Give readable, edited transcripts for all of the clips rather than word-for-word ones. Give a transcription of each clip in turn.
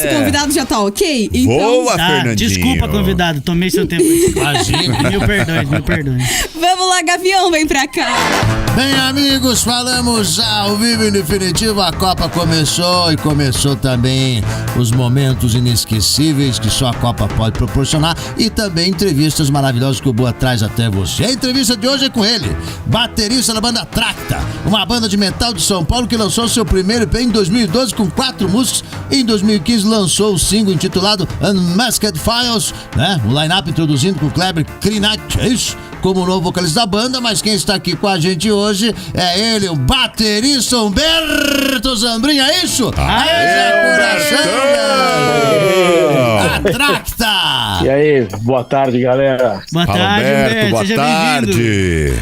nosso convidado já tá ok? Então... Boa, Fernandinho. Desculpa, convidado, tomei seu tempo. Imagina. Mil perdões. Vamos lá, Gavião, vem pra cá. Bem, amigos, falamos ao vivo e definitivo. A Copa começou e começou também os momentos inesquecíveis que só a Copa pode proporcionar e também entrevistas maravilhosas que o Boa traz até você. A entrevista de hoje é com ele, baterista da banda Tracta, uma banda de metal de São Paulo que lançou seu primeiro EP em 2012 com 4 músicos. Em 2015 lançou o single intitulado Unmasked Files, né? O line-up introduzindo com o Kleber Krinat, é isso? Como novo vocalista da banda, mas quem está aqui com a gente hoje é ele, o baterista Humberto Zambrinha, é isso? A Tracta! E aí, boa tarde, galera. Boa tarde, Humberto. Boa tarde.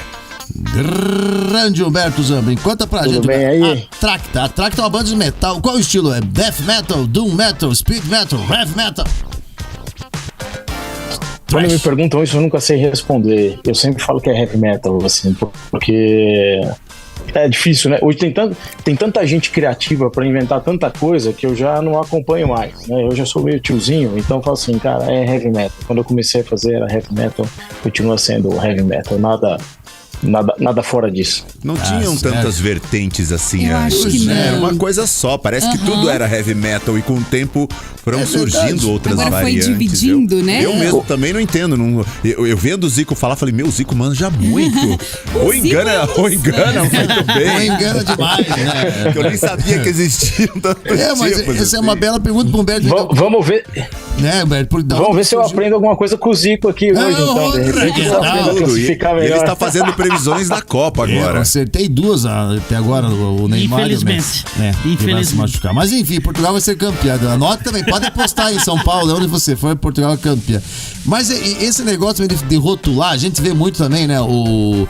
Grande Humberto Zambrinha, conta pra gente. Tudo bem aí? A Tracta é uma banda de metal, qual o estilo? É death metal, doom metal, speed metal, heavy metal? Quando me perguntam isso, eu nunca sei responder. Eu sempre falo que é heavy metal, assim, porque é difícil, né? Hoje tem tanta gente criativa pra inventar tanta coisa que eu já não acompanho mais, né? Eu já sou meio tiozinho, então eu falo assim, cara, é heavy metal. Quando eu comecei a fazer era heavy metal, continua sendo heavy metal, nada fora disso. Não tinham tantas vertentes assim eu antes, acho que né? não. Uma coisa só, parece que tudo era heavy metal e com o tempo foram surgindo outras Agora foi variantes. dividindo, né? Eu mesmo também não entendo. Eu vendo o Zico falar, falei, meu, Zico manja muito. ou engana muito bem. Ou engana demais, né? Eu nem sabia que existiam tantos Mas tipos, essa assim. é uma bela pergunta pro Humberto. Vamos ver. Né, Humberto? Vamos ver se eu aprendo alguma coisa com o Zico aqui hoje, então. De repente eu aprendo a classificar E ele melhor. está fazendo previsões da Copa Eu agora. acertei 2 até agora, o Neymar Infelizmente. e o Messi. Que vai se Infelizmente. machucar. Mas enfim, Portugal vai ser campeão. Anota também, pode apostar em São Paulo, onde você for, Portugal é campeão. Mas esse negócio de rotular, a gente vê muito também, né, o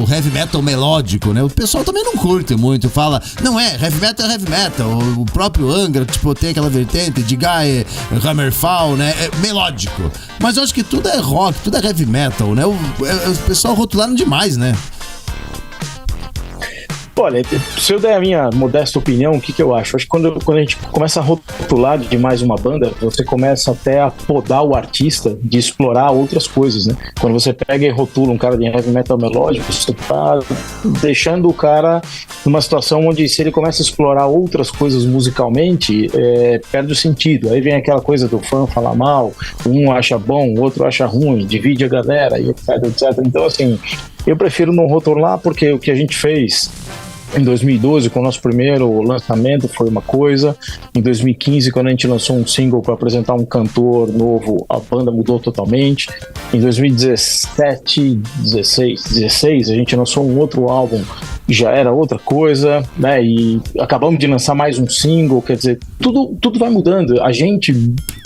heavy metal melódico, né? O pessoal também não curte muito, fala, não é, heavy metal é heavy metal. O próprio Angra, tipo, tem aquela vertente de Guy, Hammerfall, né? É melódico. Mas eu acho que tudo é rock, tudo é heavy metal, né? O pessoal rotularam demais, né? Olha, se eu der a minha modesta opinião, o que eu acho? Acho que quando a gente começa a rotular demais uma banda, você começa até a podar o artista de explorar outras coisas, né? Quando você pega e rotula um cara de heavy metal melódico, você tá deixando o cara numa situação onde, se ele começa a explorar outras coisas musicalmente, perde o sentido. Aí vem aquela coisa do fã falar mal, um acha bom, o outro acha ruim, divide a galera, e etc, etc. Então, assim, eu prefiro não rotular, porque o que a gente fez em 2012, com o nosso primeiro lançamento, foi uma coisa. Em 2015, quando a gente lançou um single para apresentar um cantor novo, a banda mudou totalmente. Em 2017, 16, a gente lançou um outro álbum, já era outra coisa, né? E acabamos de lançar mais um single, quer dizer, tudo vai mudando. A gente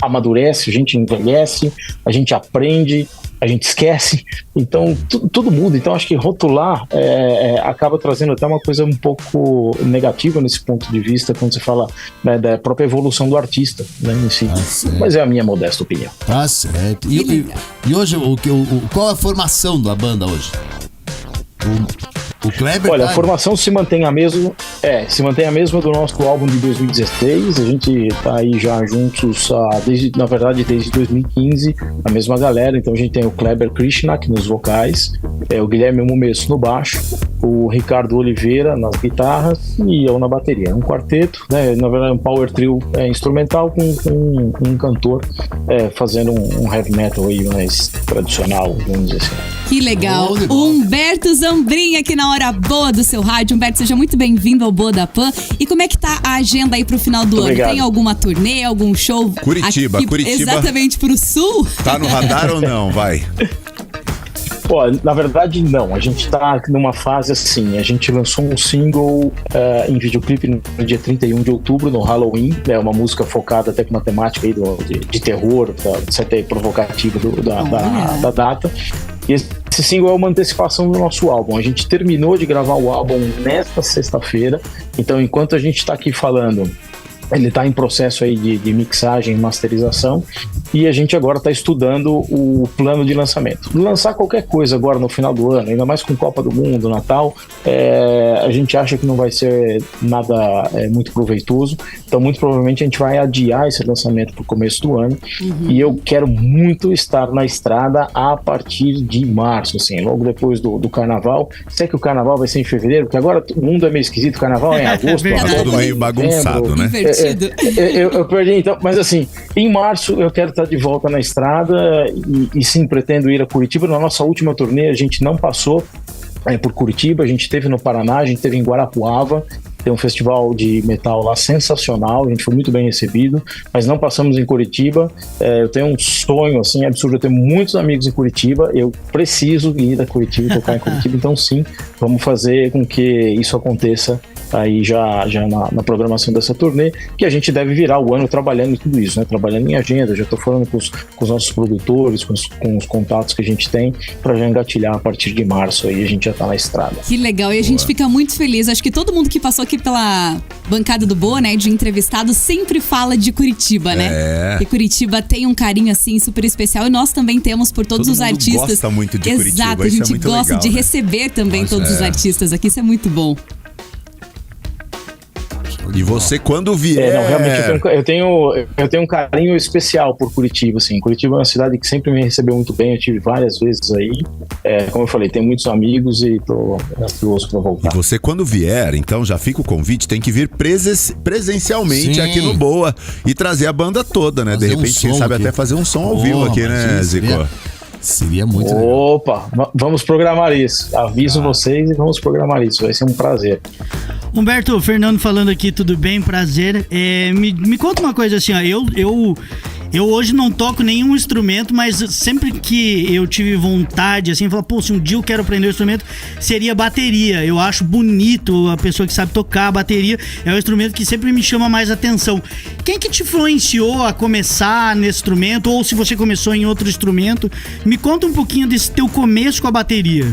amadurece, a gente envelhece, a gente aprende, a gente esquece, então tudo muda. Então acho que rotular acaba trazendo até uma coisa um pouco negativa nesse ponto de vista, quando você fala, né, da própria evolução do artista, né, em si. Mas é a minha modesta opinião. Tá certo. E hoje, qual é a formação da banda hoje? O Kleber. Olha, a formação se mantém a mesma. Se mantém a mesma do nosso álbum de 2016. A gente tá aí já juntos, desde 2015, a mesma galera. Então a gente tem o Kleber Krishnak nos vocais, o Guilherme Mumesso no baixo, o Ricardo Oliveira nas guitarras e eu na bateria. É um quarteto, né? Na verdade, um power trio instrumental com um cantor fazendo um heavy metal aí mais tradicional, vamos dizer assim. Que legal. Humberto Zambrinha aqui na hora boa do seu rádio. Humberto, seja muito bem-vindo ao Boa da Pan. E como é que tá a agenda aí pro final do ano? Obrigado. Tem alguma turnê, algum show? Curitiba. Exatamente pro sul? Tá no radar ou não? Vai. Na verdade, não. A gente tá numa fase assim. A gente lançou um single em videoclipe no dia 31 de outubro, no Halloween. É uma música focada até com uma temática aí de terror, até provocativa da data. E esse single é uma antecipação do nosso álbum. A gente terminou de gravar o álbum nesta sexta-feira. Então, enquanto a gente está aqui falando, ele está em processo aí de mixagem e masterização. e a gente agora está estudando o plano de lançamento. Lançar qualquer coisa agora no final do ano, ainda mais com Copa do Mundo, Natal, a gente acha que não vai ser nada muito proveitoso, então muito provavelmente a gente vai adiar esse lançamento para o começo do ano, e eu quero muito estar na estrada a partir de março, assim, logo depois do carnaval. Sei que o carnaval vai ser em fevereiro, porque agora o mundo é meio esquisito, o carnaval é em agosto, Tá tudo meio bagunçado, né? Invertido. Eu perdi, então, mas assim, em março eu quero estar de volta na estrada e sim, pretendo ir a Curitiba. Na nossa última turnê a gente não passou por Curitiba, a gente esteve no Paraná, a gente esteve em Guarapuava, tem um festival de metal lá sensacional, a gente foi muito bem recebido, mas não passamos em Curitiba. Eu tenho um sonho assim absurdo, eu tenho muitos amigos em Curitiba, eu preciso ir a Curitiba e tocar em Curitiba, então sim, vamos fazer com que isso aconteça aí já na programação dessa turnê, que a gente deve virar o ano trabalhando em tudo isso, né? Trabalhando em agenda, já estou falando com os nossos produtores, com os contatos que a gente tem, para já engatilhar a partir de março, aí a gente já está na estrada. Que legal, e a gente fica muito feliz. Acho que todo mundo que passou aqui pela bancada do Boa, né, de entrevistado, sempre fala de Curitiba, né? Porque Curitiba tem um carinho, assim, super especial, e nós também temos por todos os artistas. Todo mundo gosta muito de Curitiba. Exato, a gente isso é muito gosta legal, de né? receber também todos os artistas aqui, isso é muito bom. E você, quando vier... Não, realmente eu tenho um carinho especial por Curitiba, assim. Curitiba é uma cidade que sempre me recebeu muito bem, eu tive várias vezes aí. Como eu falei, tenho muitos amigos e tô ansioso para voltar. E você, quando vier, então já fica o convite, tem que vir presencialmente Sim. aqui no Boa e trazer a banda toda, né? Fazer De um repente, quem som sabe aqui. até fazer um som ao vivo aqui, né, Zico? Seria muito legal. Opa, vamos programar isso. Aviso vocês e vamos programar isso. Vai ser um prazer. Humberto, o Fernando falando aqui, tudo bem? Prazer. Me conta uma coisa assim, ó. Eu hoje não toco nenhum instrumento, mas sempre que eu tive vontade, assim, falar, pô, se um dia eu quero aprender um instrumento, seria bateria. Eu acho bonito a pessoa que sabe tocar a bateria, é um instrumento que sempre me chama mais atenção. Quem que te influenciou a começar nesse instrumento, ou se você começou em outro instrumento? Me conta um pouquinho desse teu começo com a bateria.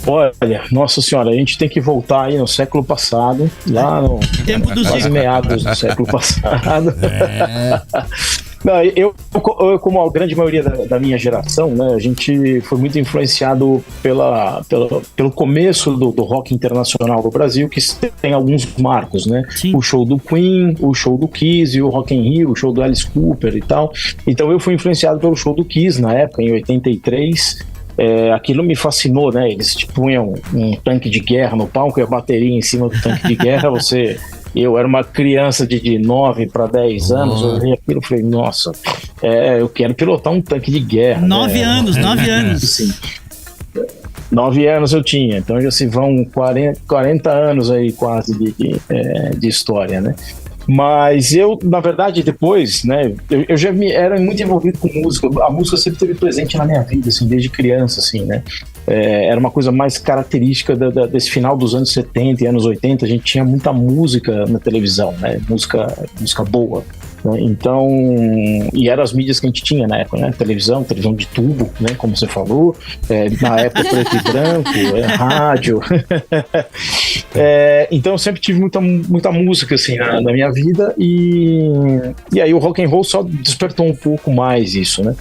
Olha, nossa senhora, a gente tem que voltar aí no século passado, lá no Tempo do quase Zico. meados do século passado. Não, eu, como a grande maioria da minha geração, né, a gente foi muito influenciado pelo começo do rock internacional do Brasil, que tem alguns marcos, né? Sim. O show do Queen, o show do Kiss, o Rock in Rio, o show do Alice Cooper e tal. Então eu fui influenciado pelo show do Kiss na época, em 83. Aquilo me fascinou, né? Eles punham um tanque de guerra no palco e a bateria em cima do tanque de guerra. Eu era uma criança de 9 para 10 anos, eu olhei aquilo e falei, nossa, eu quero pilotar um tanque de guerra. 9 anos. Sim. 9 anos eu tinha, então já se vão 40 anos aí quase de história, né? Mas eu, na verdade, depois, né, eu já era muito envolvido com música. A música sempre esteve presente na minha vida, assim, desde criança, assim, né? Era uma coisa mais característica desse final dos anos 70 e anos 80. A gente tinha muita música na televisão, né? Música boa. Então, e eram as mídias que a gente tinha na época, né? Televisão de tubo, né? Como você falou, na época preto e branco, rádio. Então eu sempre tive muita música assim na minha vida e aí o rock and roll só despertou um pouco mais isso, né?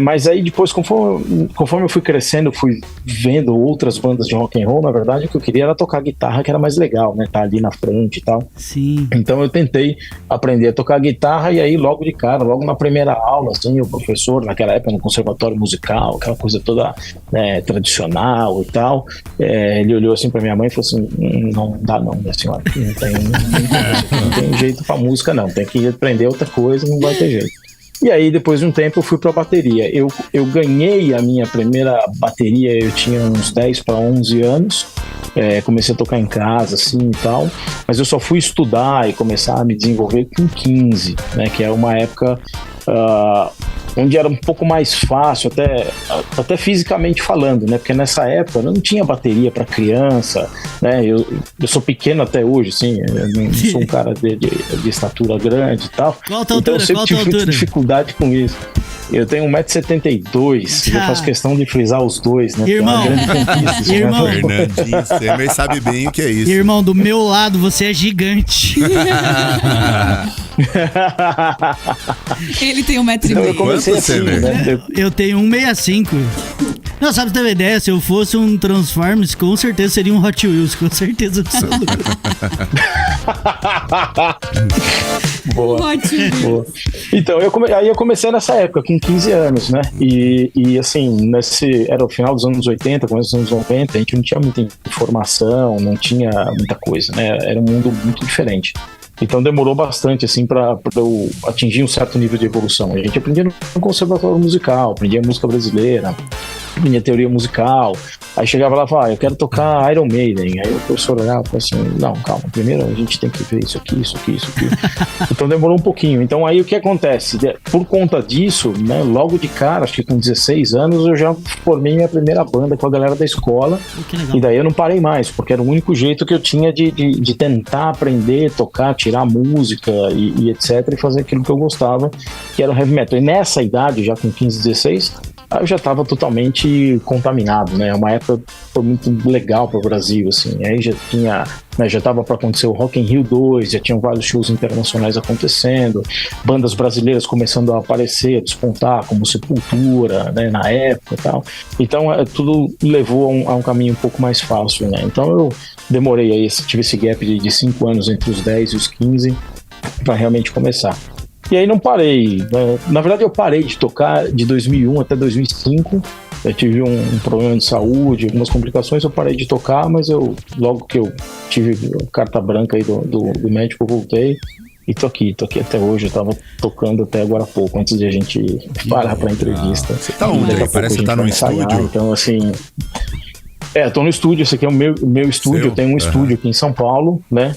Mas aí depois, conforme eu fui crescendo, eu fui vendo outras bandas de rock and roll, na verdade o que eu queria era tocar guitarra, que era mais legal, né? Tá ali na frente e tal. Sim. Então eu tentei aprender a tocar guitarra e aí logo de cara, logo na primeira aula, assim, o professor, naquela época no conservatório musical, aquela coisa toda, né, tradicional e tal, ele olhou assim pra minha mãe e falou assim, não dá não, minha senhora, não tem jeito pra música não, tem que aprender outra coisa, não vai ter jeito. E aí, depois de um tempo, eu fui pra bateria. Eu ganhei a minha primeira bateria, eu tinha uns 10 para 11 anos. Comecei a tocar em casa, assim, e tal. Mas eu só fui estudar e começar a me desenvolver com 15, né? Que é uma época onde era um pouco mais fácil, até fisicamente falando, né? Porque nessa época eu não tinha bateria para criança, né? Eu sou pequeno até hoje, assim, eu não sou um cara de estatura grande e tal. Qual a tua então altura? eu sempre tive muita dificuldade com isso. Eu tenho 1,72 m, eu faço questão de frisar os dois, né? Irmão, irmão, Fernandinho, você também sabe bem o que é isso. Irmão, do meu lado você é gigante. Ele tem 1,5 m. Então eu comecei Quanto assim, você vê? né? Eu tenho 1,65. Não, sabe, ter uma ideia? Se eu fosse um Transformers, com certeza seria um Hot Wheels, com certeza absoluta. Boa. Ótimo. Boa. Então, aí eu comecei nessa época, com 15 anos, né? E assim, era o final dos anos 80, começo dos anos 90, a gente não tinha muita informação, não tinha muita coisa, né? Era um mundo muito diferente. Então demorou bastante, assim, pra eu atingir um certo nível de evolução. A gente aprendia no conservatório musical, aprendia música brasileira, aprendia teoria musical. Aí chegava lá e falava, eu quero tocar Iron Maiden. Aí o professor olhava e falava assim, não, calma, primeiro a gente tem que ver isso aqui. Então demorou um pouquinho. Então aí o que acontece? Por conta disso, né, logo de cara, acho que com 16 anos, eu já formei minha primeira banda com a galera da escola. E daí eu não parei mais, porque era o único jeito que eu tinha de tentar aprender, tocar, tirar música e etc. E fazer aquilo que eu gostava, que era o heavy metal. E nessa idade, já com 15, 16... eu já estava totalmente contaminado, né? Uma época foi muito legal para o Brasil, assim. Aí já tinha, né, já estava para acontecer o Rock in Rio 2, já tinham vários shows internacionais acontecendo, bandas brasileiras começando a aparecer, a despontar, como Sepultura, né, na época e tal. Então tudo levou a um caminho um pouco mais fácil, né? Então eu demorei aí, tive esse gap de 5 anos entre os 10 e os 15 para realmente começar. E aí não parei, né? Na verdade eu parei de tocar de 2001 até 2005, eu tive um problema de saúde, algumas complicações, eu parei de tocar, mas logo que eu tive carta branca aí do médico, eu voltei e tô aqui até hoje, eu tava tocando até agora há pouco, antes de a gente parar pra entrevista. Você tá onde? Parece que você tá no estúdio. Então assim... tô no estúdio, esse aqui é o meu estúdio. Eu tenho um estúdio aqui em São Paulo, né?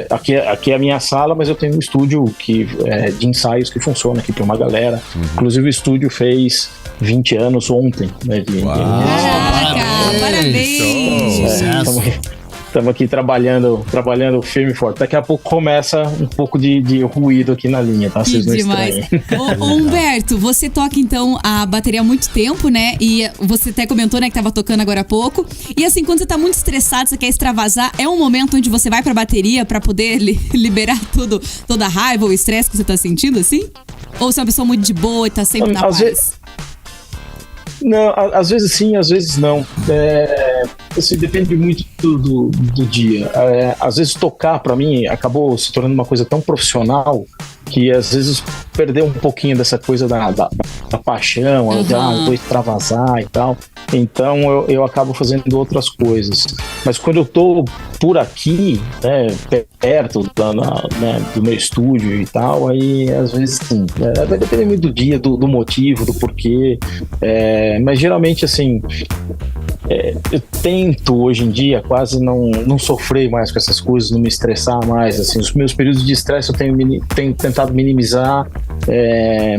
Aqui é a minha sala, mas eu tenho um estúdio de ensaios que funciona aqui para uma galera. Inclusive o estúdio fez 20 anos ontem, né? Caraca, parabéns! Estamos aqui trabalhando firme e forte. Daqui a pouco começa um pouco de ruído aqui na linha, tá? Vocês não estranhem. Ô, Humberto, você toca então a bateria há muito tempo, né? E você até comentou, né, que tava tocando agora há pouco. E assim, quando você tá muito estressado, você quer extravasar, é um momento onde você vai pra bateria pra poder liberar toda a raiva ou estresse que você tá sentindo, assim? Ou você é uma pessoa muito de boa e tá sempre na paz? Não, às vezes sim, às vezes não. Assim, depende muito do dia. Às vezes tocar, pra mim, acabou se tornando uma coisa tão profissional que às vezes perdeu um pouquinho dessa coisa da paixão, vou extravasar e tal. Então eu acabo fazendo outras coisas. Mas quando eu tô por aqui, né, perto do meu estúdio e tal, aí às vezes sim. Vai depender muito do dia, do motivo, do porquê. Mas geralmente assim, eu tento hoje em dia quase não sofrer mais com essas coisas, não me estressar mais. Assim, os meus períodos de estresse eu tenho tentado minimizar,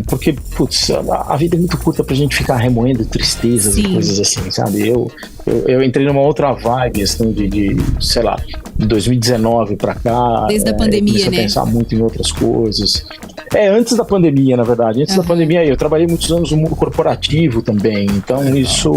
porque putz, a vida é muito curta pra gente ficar remoendo tristezas e coisas assim, sabe? Eu entrei numa outra vibe, assim, sei lá, de 2019 pra cá. Desde a pandemia, comecei né? a pensar muito em outras coisas. Antes da pandemia, na verdade. Antes da pandemia, eu trabalhei muitos anos no mundo corporativo também. Então, isso...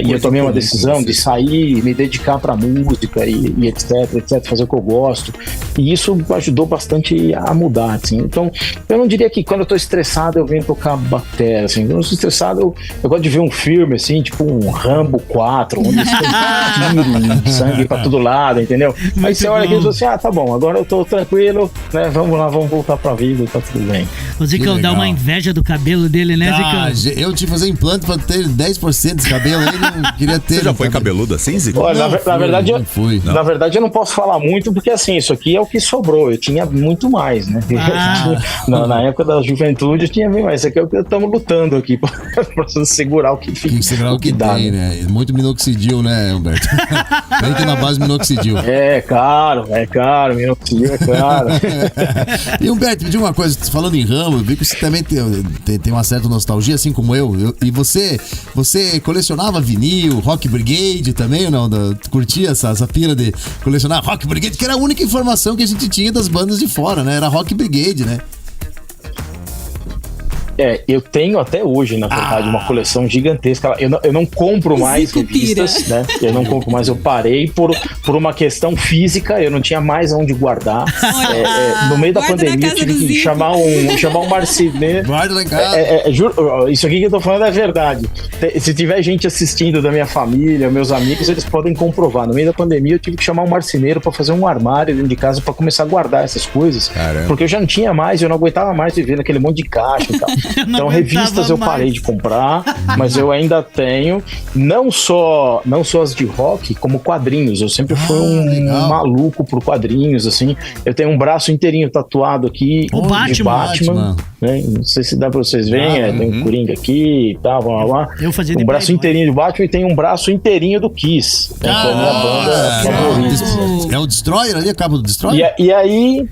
e eu tomei uma decisão de sair e me dedicar pra música e etc, fazer o que eu gosto. E isso ajudou bastante a mudar, assim. Então, eu não diria que quando eu tô estressado, eu venho tocar bateria, assim. Quando eu tô estressado, eu gosto de ver um filme, assim, tipo um Rambo 4, onde tem tiro, sangue pra todo lado, entendeu? Aí você olha aqui e diz assim, tá bom, agora eu tô tranquilo, né? Vamos lá, vamos voltar pra vida, tá tudo bem. O Zicão dá uma inveja do cabelo dele, né, Zicão? Eu tive que fazer implante pra ter 10% desse cabelo aí, não queria ter. Você já foi cabeludo assim, Zico? Olha, na verdade, não fui. Na verdade, eu não posso falar muito, porque assim, isso aqui é o que sobrou. Eu tinha muito mais, né? Na época da juventude, eu tinha bem mais. Isso aqui é o que estamos lutando aqui pra segurar o que fica. Segurar o que dá, né? Muito minoxidil, né, Humberto? Tem que ir na base minoxidil. É caro, minoxidil é caro. E Humberto, me diga uma coisa, falando em Rambo, eu vi que você também tem uma certa nostalgia, assim como eu. E você colecionava vinil, Rock Brigade também, ou não? Curtia essa pira de colecionar Rock Brigade, que era a única informação que a gente tinha das bandas de fora, né? Era Rock Brigade, né? Eu tenho até hoje, na verdade, uma coleção gigantesca. Eu não compro mais revistas, né? Eu não compro mais, eu parei por uma questão física, eu não tinha mais onde guardar. No meio da pandemia, eu tive que chamar um marceneiro. Guarda lá em casa. Juro, isso aqui que eu tô falando é verdade. Se tiver gente assistindo da minha família, meus amigos, eles podem comprovar. No meio da pandemia, eu tive que chamar um marceneiro pra fazer um armário dentro de casa pra começar a guardar essas coisas. Caramba. Porque eu já não tinha mais, eu não aguentava mais viver naquele monte de caixa e tal. Então, revistas eu parei de comprar, mas eu ainda tenho, não só as de rock, como quadrinhos. Eu sempre fui um maluco por quadrinhos, assim. Eu tenho um braço inteirinho tatuado aqui de Batman. Né? Não sei se dá pra vocês verem, tem um Coringa aqui e tal, blá, blá, blá. Eu fazia de braço inteirinho de Batman e tem um braço inteirinho do Kiss. Né? Que é a minha banda favorita. É o Destroyer ali, a capa do Destroyer? E aí...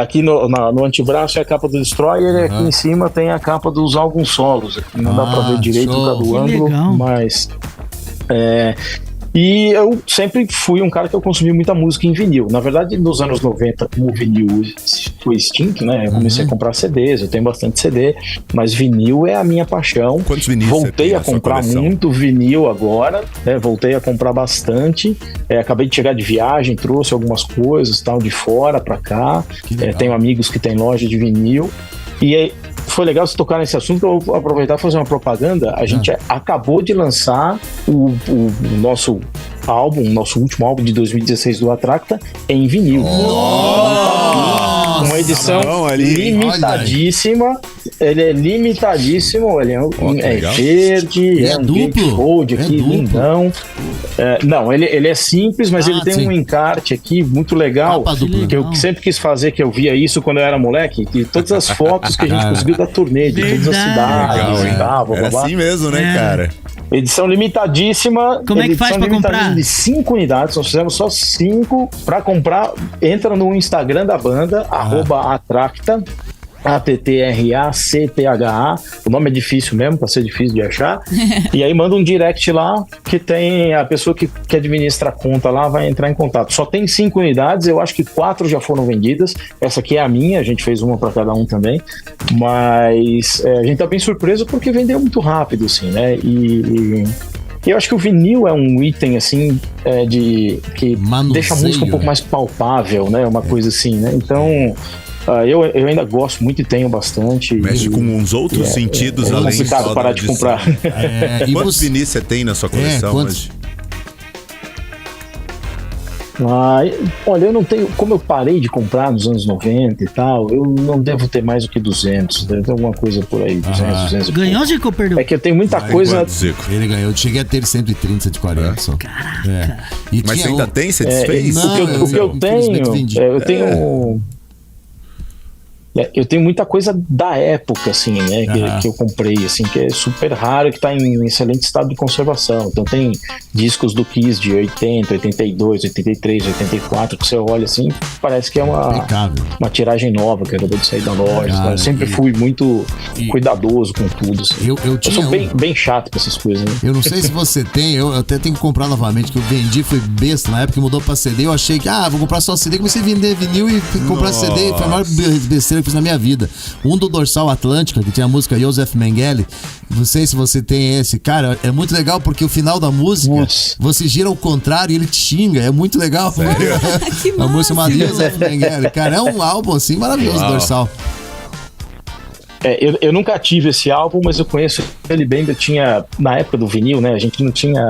aqui no antebraço é a capa do Destroyer e aqui em cima tem a capa dos álbuns solos. Aqui não dá pra ver direito por causa do ângulo, mas... E eu sempre fui um cara que eu consumi muita música em vinil. Na verdade, nos anos 90, como o vinil foi extinto, né? Eu comecei a comprar CDs, eu tenho bastante CD, mas vinil é a minha paixão. Quantos vinis Voltei a comprar muito vinil agora, né? Voltei a comprar bastante. Acabei de chegar de viagem, trouxe algumas coisas tal de fora pra cá. Tenho amigos que têm loja de vinil. E aí, foi legal você tocar nesse assunto, eu vou aproveitar e fazer uma propaganda. A gente acabou de lançar o nosso álbum, nosso último álbum de 2016 do Atracta em vinil. Uma edição limitadíssima. Ele é limitadíssimo, ele é verde, é um gatefold aqui, lindão. Não, ele é simples, mas ele tem um encarte aqui muito legal, que eu sempre quis fazer, que eu via isso quando eu era moleque, e todas as fotos que a gente conseguiu da turnê, de todas as cidades e tal, blá, blá, blá. Assim mesmo, né, cara? Edição limitadíssima. Como é que faz pra comprar? De 5 unidades, nós fizemos só 5. Pra comprar, entra no Instagram da banda, @Atracta. ATTRACTHA, o nome é difícil mesmo, pra ser difícil de achar. E aí manda um direct lá, que tem a pessoa que administra a conta lá, vai entrar em contato. Só tem 5 unidades, eu acho que 4 já foram vendidas. Essa aqui é a minha, a gente fez uma pra cada um também. Mas a gente tá bem surpreso porque vendeu muito rápido, assim, né? E eu acho que o vinil é um item, assim, que deixa a música um pouco mais palpável, né? Uma coisa assim, né? Então... Eu ainda gosto muito e tenho bastante. Mexe com uns outros sentidos além de parar de comprar. Quantos vinis você tem na sua coleção hoje? Olha, eu não tenho. Como eu parei de comprar nos anos 90 e tal, eu não devo ter mais do que 200. Deve ter alguma coisa por aí. 200 Ganhou, Zico, perdeu? É que eu tenho muita coisa. Ele ganhou. Eu cheguei a ter 140, 140 só. Caraca. Mas você ainda tem? Você desfez? O que eu tenho. Eu tenho. Eu tenho muita coisa da época, assim, né, que eu comprei, assim, que é super raro e que tá em excelente estado de conservação. Então tem discos do Kiss de 80, 82, 83, 84, que você olha assim, parece que é uma tiragem nova que acabou de sair da loja. Então, eu sempre fui muito cuidadoso com tudo, assim. Eu sou bem chato com essas coisas, né? Eu não sei se você tem, eu até tenho que comprar novamente, que eu vendi, foi besta, na época que mudou pra CD, eu achei que, vou comprar só CD, comecei a vender vinil e comprar CD, foi a maior besteira que fiz na minha vida. Um do Dorsal Atlântica, que tinha a música Joseph Mengele, não sei se você tem esse, cara, é muito legal porque o final da música, você gira ao contrário e ele te xinga, é muito legal. A música chamada Joseph Mengele, cara, é um álbum assim maravilhoso, Dorsal. Eu nunca tive esse álbum, mas eu conheço ele bem. Eu tinha, na época do vinil, né? A gente não tinha.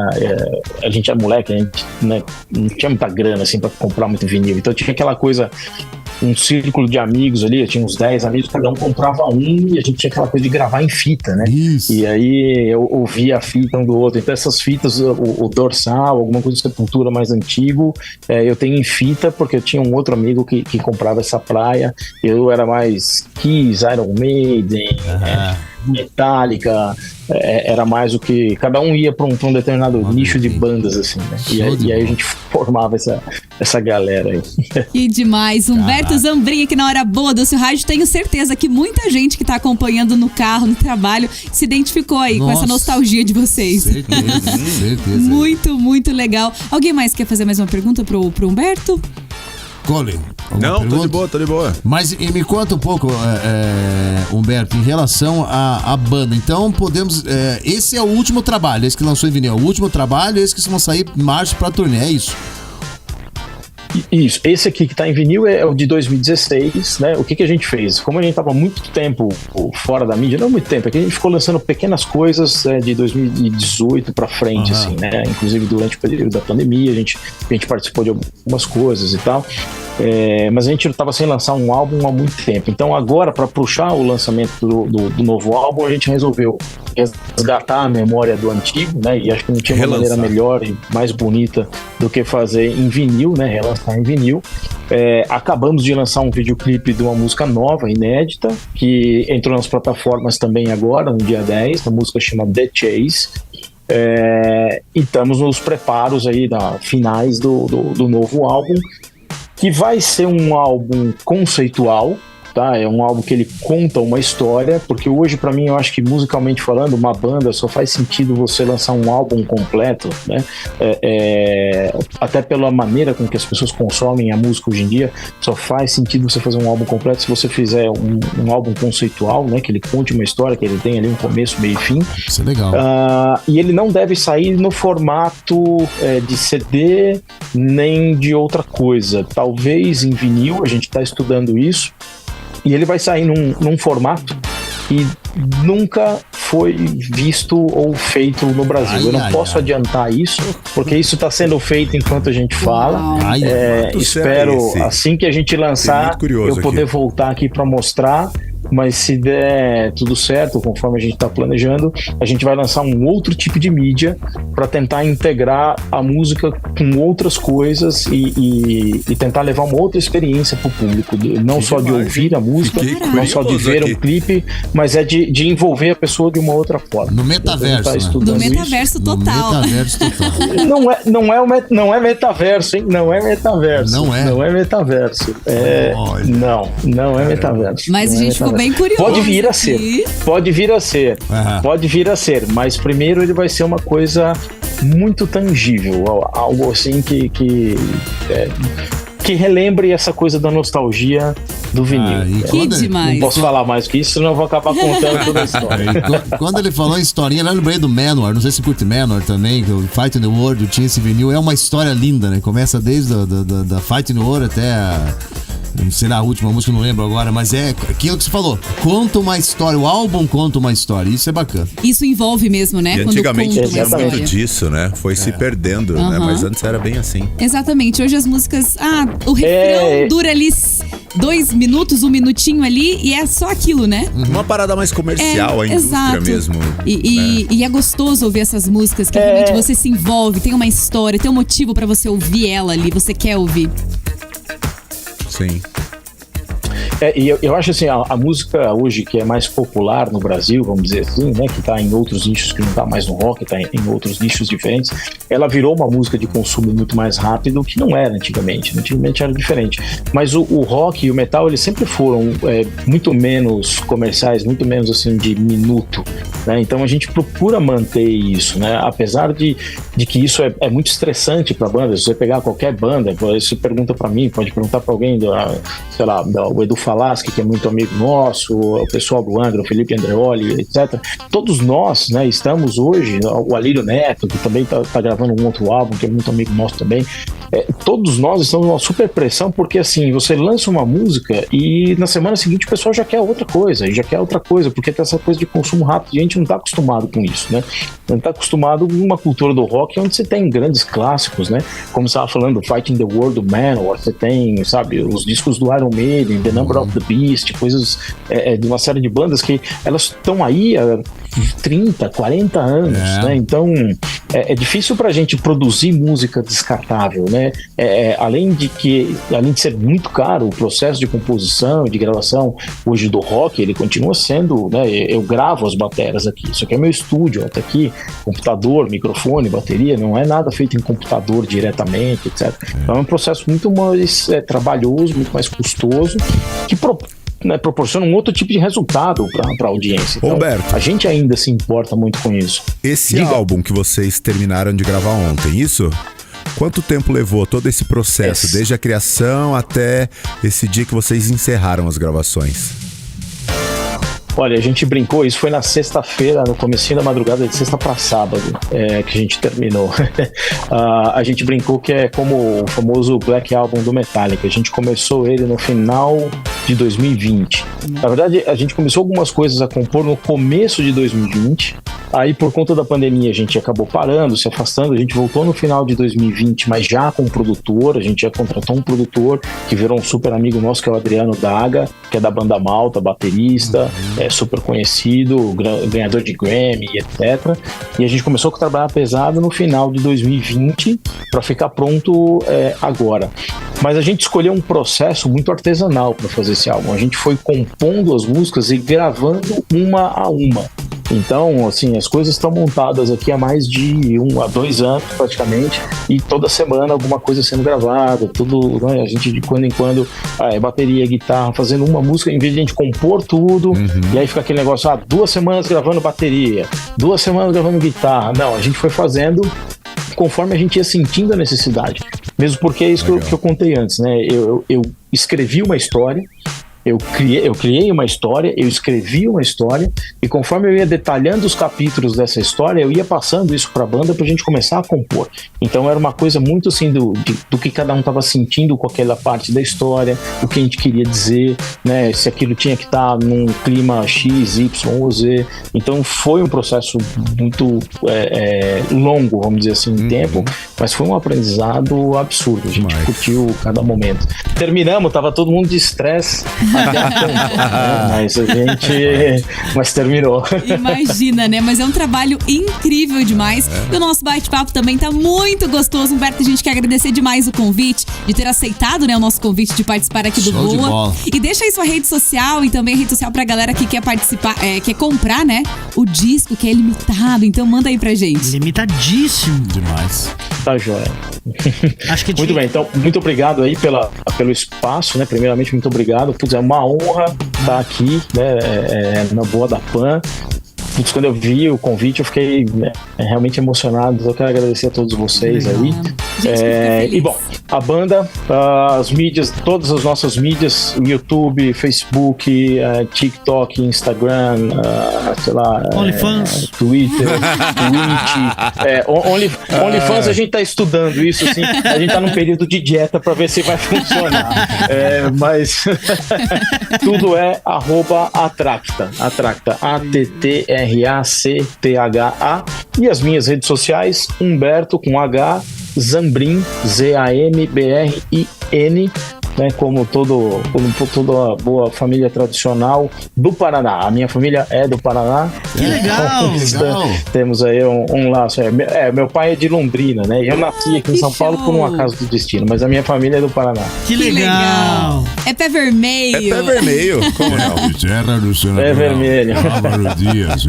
A gente era moleque, a gente, né, não tinha muita grana assim pra comprar muito vinil. Então tinha aquela coisa, um círculo de amigos ali. Eu tinha uns 10 amigos, cada um comprava um e a gente tinha aquela coisa de gravar em fita, né? Isso. E aí eu ouvia a fita um do outro. Então essas fitas, o Dorsal, alguma coisa de Sepultura mais antigo, eu tenho em fita porque eu tinha um outro amigo que comprava essa praia. Eu era mais Kiss, Iron Maiden, Metallica, era mais o que cada um ia para um determinado nicho de bandas, assim, né? E aí a gente formava essa galera aí. Que demais. Humberto Zambrinha aqui na Hora Boa do seu rádio. Tenho certeza que muita gente que tá acompanhando no carro, no trabalho, se identificou aí com essa nostalgia de vocês. Certeza. Muito, muito legal. Alguém mais quer fazer mais uma pergunta pro Humberto? Colin, Não, tô de boa. Mas me conta um pouco, Humberto, em relação à banda. Então, podemos... esse é o último trabalho, esse que lançou em vinil. O último trabalho, esse que vão sair em março pra turnê, é isso? Isso, esse aqui que tá em vinil é o de 2016, né? O que a gente fez? Como a gente tava muito tempo fora da mídia, não muito tempo, é que a gente ficou lançando pequenas coisas de 2018 pra frente, assim, né? Inclusive durante o período da pandemia, a gente participou de algumas coisas e tal. Mas a gente estava sem lançar um álbum há muito tempo. Então agora, para puxar o lançamento do novo álbum, a gente resolveu resgatar a memória do antigo, né? E acho que não tinha uma maneira melhor e mais bonita do que fazer em vinil, né? Relançar em vinil. Acabamos de lançar um videoclipe de uma música nova, inédita, que entrou nas plataformas também agora, no dia 10. A música chama The Chase. E estamos nos preparos aí finais do novo álbum, que vai ser um álbum conceitual, tá? É um álbum que ele conta uma história, porque hoje, pra mim, eu acho que musicalmente falando, uma banda só faz sentido você lançar um álbum completo, né? Até pela maneira com que as pessoas consomem a música hoje em dia, só faz sentido você fazer um álbum completo se você fizer um álbum conceitual, né? Que ele conte uma história, que ele tem ali um começo, meio e fim. Isso é legal. E ele não deve sair no formato de CD nem de outra coisa. Talvez em vinil, a gente está estudando isso. E ele vai sair num formato que nunca foi visto ou feito no Brasil. Eu não posso adiantar isso, porque isso está sendo feito enquanto a gente fala. Espero, assim que a gente lançar, eu poder voltar aqui para mostrar. Mas se der tudo certo, conforme a gente está planejando, a gente vai lançar um outro tipo de mídia para tentar integrar a música com outras coisas e tentar levar uma outra experiência para o público. Não só de ouvir a música, não só de ver um clipe, mas de envolver a pessoa de uma outra forma. No metaverso, No metaverso total. No metaverso total. Não é metaverso, hein? Não é metaverso. Não é? Não é metaverso. Não é metaverso. Mas a gente ficou bem curioso. Pode vir a ser, mas primeiro ele vai ser uma coisa muito tangível, algo assim que relembre essa coisa da nostalgia do vinil. Que demais. Não posso falar mais que isso, senão eu vou acabar contando toda a história. Quando ele falou em historinha, eu lembrei do Manowar, não sei se curte Manowar também, que o Fight in the World tinha esse vinil, é uma história linda, né? Começa desde da Fight in the World até não sei lá, a última música, não lembro agora, mas é aquilo que você falou, conta uma história, o álbum conta uma história, isso é bacana. Isso envolve mesmo, né? E antigamente tinha muito disso, né? Foi se perdendo, né? Mas antes era bem assim. Exatamente, hoje as músicas, o refrão dura ali 2 minutos, 1 minutinho ali, e é só aquilo, né? Uma parada mais comercial, a indústria mesmo. E é gostoso ouvir essas músicas, que realmente você se envolve, tem uma história, tem um motivo pra você ouvir ela ali, você quer ouvir. Sim. E eu acho assim, a música hoje que é mais popular no Brasil, vamos dizer assim, né, que tá em outros nichos, que não tá mais no rock, tá em outros nichos diferentes, ela virou uma música de consumo muito mais rápido, que não era antigamente. Antigamente era diferente. Mas o rock e o metal, eles sempre foram muito menos comerciais, muito menos assim de minuto, né? Então a gente procura manter isso, né? Apesar de que isso é muito estressante pra banda. Se você pegar qualquer banda, você pergunta pra mim, pode perguntar pra alguém, sei lá, o Edu Falaschi, que é muito amigo nosso, o pessoal do Angra, o Felipe Andreoli, etc. Todos nós, né, estamos hoje, o Alírio Neto, que também tá gravando um outro álbum, que é muito amigo nosso também, todos nós estamos numa super pressão, porque assim, você lança uma música e na semana seguinte o pessoal já quer outra coisa, porque tem essa coisa de consumo rápido, e a gente não tá acostumado com isso, né? Não tá acostumado com uma cultura do rock onde você tem grandes clássicos, né? Como você estava falando, Fight in the World, do Manowar, você tem, sabe, os discos do Iron Maiden, The Number of the Beast, coisas de uma série de bandas que elas estão aí há 30, 40 anos, né? Então é difícil pra gente produzir música descartável, né? Além de ser muito caro, o processo de composição e de gravação hoje do rock, ele continua sendo, né? Eu gravo as baterias aqui, isso aqui é meu estúdio, até aqui, computador, microfone, bateria, não é nada feito em computador diretamente, etc. Então é um processo muito mais trabalhoso, muito mais custoso, que proporciona um outro tipo de resultado para a audiência. Então, Humberto, a gente ainda se importa muito com isso. Esse álbum que vocês terminaram de gravar ontem, isso? Quanto tempo levou todo esse processo, desde a criação até esse dia que vocês encerraram as gravações? Olha, a gente brincou, isso foi na sexta-feira, no comecinho da madrugada de sexta para sábado, que a gente terminou. A gente brincou que é como o famoso Black Album do Metallica. A gente começou ele no final de 2020. Na verdade, a gente começou algumas coisas a compor no começo de 2020. Aí, por conta da pandemia, a gente acabou parando, se afastando. A gente voltou no final de 2020, mas já com um produtor. A gente já contratou um produtor que virou um super amigo nosso, que é o Adriano Daga, que é da banda Malta, baterista, super conhecido, ganhador de Grammy, etc. E a gente começou a trabalhar pesado no final de 2020 para ficar pronto agora. Mas a gente escolheu um processo muito artesanal para fazer esse álbum. A gente foi compondo as músicas e gravando uma a uma. Então, assim, as coisas estão montadas aqui há mais de 1 a 2 anos, praticamente, e toda semana alguma coisa sendo gravada, tudo, né? A gente de quando em quando, bateria, guitarra, fazendo uma música, em vez de a gente compor tudo, e aí fica aquele negócio, 2 semanas gravando bateria, 2 semanas gravando guitarra. Não, a gente foi fazendo conforme a gente ia sentindo a necessidade. Mesmo porque é isso que eu contei antes, né? Eu escrevi uma história, eu criei uma história, eu escrevi uma história, e conforme eu ia detalhando os capítulos dessa história, eu ia passando isso pra banda pra gente começar a compor. Então era uma coisa muito assim do que cada um tava sentindo com aquela parte da história, o que a gente queria dizer, né? Se aquilo tinha que estar num clima X, Y ou Z. Então foi um processo muito longo, vamos dizer assim, em tempo, mas foi um aprendizado absurdo. A gente curtiu cada momento. Terminamos, tava todo mundo de estresse. Mas terminou. Imagina, né? Mas é um trabalho incrível demais. E o nosso bate-papo também tá muito gostoso. Humberto, a gente quer agradecer demais o convite, de ter aceitado, né, o nosso convite de participar aqui do Boa. E deixa aí sua rede social e também a rede social pra galera que quer participar, quer comprar, né, o disco que é limitado. Então manda aí pra gente. Limitadíssimo. Demais. Tá joia. Acho que muito bem, então muito obrigado aí pelo espaço, né? Primeiramente, muito obrigado. É uma honra estar aqui, né? Na Boa da Pan. Quando eu vi o convite, eu fiquei realmente emocionado. Eu quero agradecer a todos vocês aí. E bom, a banda, as mídias, todas as nossas mídias, YouTube, Facebook, TikTok, Instagram, sei lá, Twitter, Twitch, OnlyFans, a gente tá estudando isso, assim, a gente tá num período de dieta para ver se vai funcionar. Mas tudo é @Atracta, ATTRACTHA, e as minhas redes sociais, Humberto com H, Zambrin, ZAMBRIN, né, como toda boa família tradicional do Paraná. A minha família é do Paraná. Que legal! Temos aí um laço. Meu pai é de Londrina, né? Eu nasci aqui em São Paulo por um acaso do destino, mas a minha família é do Paraná. Que legal! É pé vermelho. É pé vermelho. Como não? Terra do senador. É vermelho. Álvaro Dias.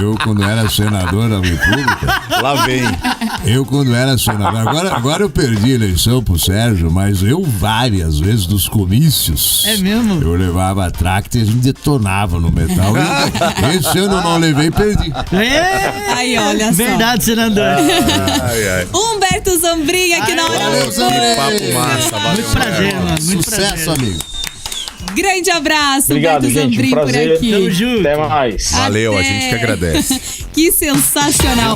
Eu quando era senador da República. Lá vem. Eu quando era senador. Agora eu perdi a eleição pro Sérgio, mas eu várias vezes dos comícios. É mesmo? Eu levava a Tracta e a gente detonava no metal. Esse ano eu não levei e perdi. Aí, olha só. Verdade, senador. Humberto Zambrin aqui na Hora do Boa. Papo massa, valeu. Muito prazer, mano. Muito Sucesso, prazer. amigo. Grande abraço, Obrigado, Humberto gente. Zambrin, Prazer. por aqui. Tamo junto. Até mais. Valeu, a gente que agradece. Que sensacional.